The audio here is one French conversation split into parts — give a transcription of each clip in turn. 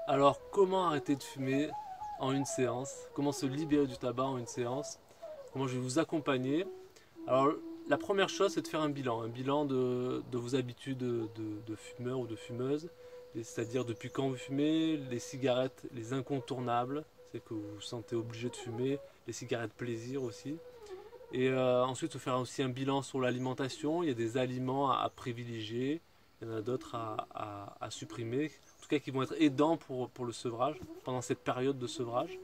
Alors, comment arrêter de fumer en une séance? Comment se libérer du tabac en une séance? Comment je vais vous accompagner? Alors, la première chose, c'est de faire un bilan de vos habitudes de fumeur ou de fumeuse, c'est-à-dire depuis quand vous fumez, les cigarettes, les incontournables, c'est que vous vous sentez obligé de fumer, les cigarettes plaisir aussi. Et ensuite, faire aussi un bilan sur l'alimentation. Il y a des aliments à privilégier, il y en a d'autres à supprimer, en tout cas qui vont être aidants pour le sevrage, pendant cette période de sevrage.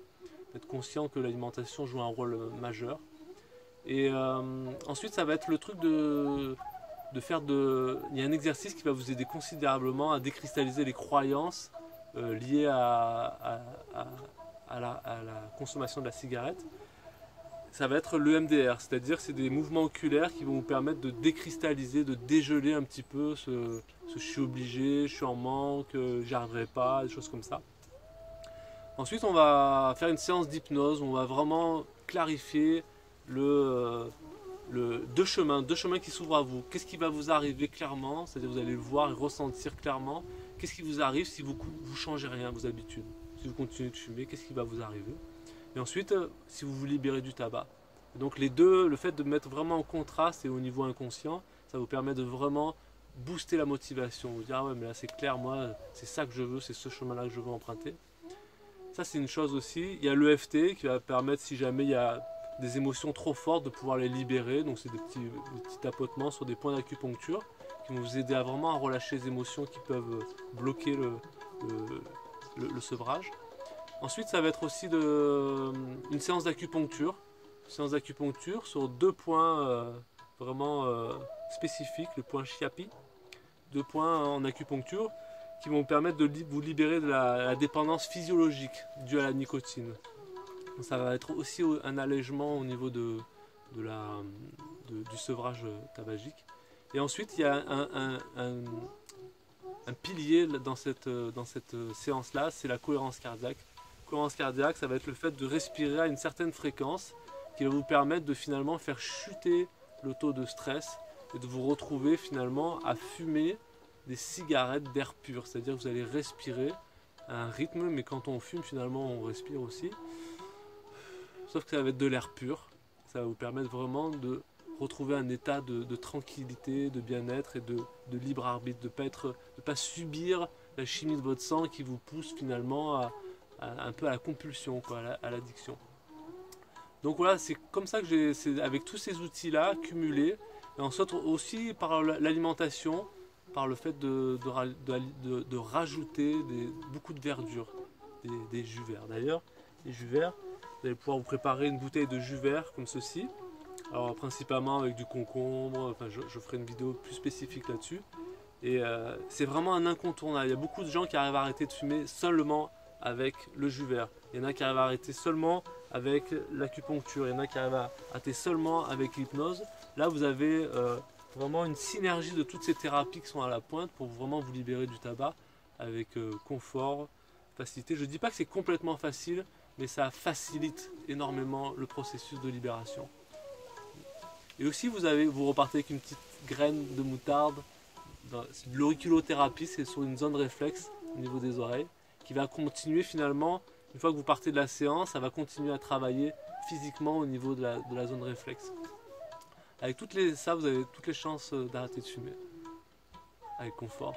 Être conscient que l'alimentation joue un rôle majeur. Et ensuite, ça va être le truc de faire de. Il y a un exercice qui va vous aider considérablement à décristalliser les croyances liées à la consommation de la cigarette. Ça va être l'EMDR, c'est-à-dire c'est des mouvements oculaires qui vont vous permettre de décristalliser, de dégeler un petit peu ce je suis obligé, je suis en manque, j'y arriverai pas, des choses comme ça. Ensuite, on va faire une séance d'hypnose où on va vraiment clarifier le, deux chemins qui s'ouvrent à vous. Qu'est-ce qui va vous arriver clairement, c'est-à-dire vous allez le voir et ressentir clairement. Qu'est-ce qui vous arrive si vous ne changez rien à vos habitudes? Si vous continuez de fumer, qu'est-ce qui va vous arriver? Et ensuite, si vous vous libérez du tabac. Et donc les deux, le fait de mettre vraiment en contraste et au niveau inconscient, ça vous permet de vraiment booster la motivation. Vous dire, ah ouais, mais là c'est clair, moi, c'est ça que je veux, c'est ce chemin-là que je veux emprunter. Ça, c'est une chose aussi. Il y a l'EFT qui va permettre, si jamais il y a des émotions trop fortes, de pouvoir les libérer. Donc, c'est des petits tapotements sur des points d'acupuncture qui vont vous aider à vraiment à relâcher les émotions qui peuvent bloquer le sevrage. Ensuite, ça va être aussi une séance d'acupuncture. Une séance d'acupuncture sur deux points vraiment spécifiques, le point Chiapi, deux points en acupuncture qui vont vous permettre de vous libérer de la dépendance physiologique due à la nicotine. Donc ça va être aussi un allègement au niveau du sevrage tabagique. Et ensuite, il y a un pilier dans cette séance-là, c'est la cohérence cardiaque. Cohérence cardiaque, ça va être le fait de respirer à une certaine fréquence qui va vous permettre de finalement faire chuter le taux de stress et de vous retrouver finalement à fumer des cigarettes d'air pur. C'est-à-dire que vous allez respirer à un rythme, mais quand on fume, finalement, on respire aussi. Sauf que ça va être de l'air pur. Ça va vous permettre vraiment de retrouver un état de tranquillité, de bien-être et de libre arbitre, de ne pas subir la chimie de votre sang qui vous pousse finalement un peu à la compulsion, quoi, à l'addiction. Donc voilà, c'est comme ça que c'est avec tous ces outils-là cumulés, et ensuite aussi par l'alimentation, par le fait de rajouter beaucoup de verdure, des jus verts. D'ailleurs, les jus verts, vous allez pouvoir vous préparer une bouteille de jus vert comme ceci. Alors principalement avec du concombre, enfin je ferai une vidéo plus spécifique là-dessus. Et c'est vraiment un incontournable. Il y a beaucoup de gens qui arrivent à arrêter de fumer seulement avec le jus vert. Il y en a qui arrivent à arrêter seulement avec l'acupuncture. Il y en a qui arrivent à arrêter seulement avec l'hypnose. Là, vous avez vraiment une synergie de toutes ces thérapies qui sont à la pointe pour vraiment vous libérer du tabac avec confort, facilité. Je ne dis pas que c'est complètement facile, mais ça facilite énormément le processus de libération. Et aussi, vous repartez avec une petite graine de moutarde. C'est de l'auriculothérapie, c'est sur une zone réflexe au niveau des oreilles, qui va continuer finalement, une fois que vous partez de la séance, ça va continuer à travailler physiquement au niveau de la zone réflexe. Avec ça, vous avez toutes les chances d'arrêter de fumer, avec confort.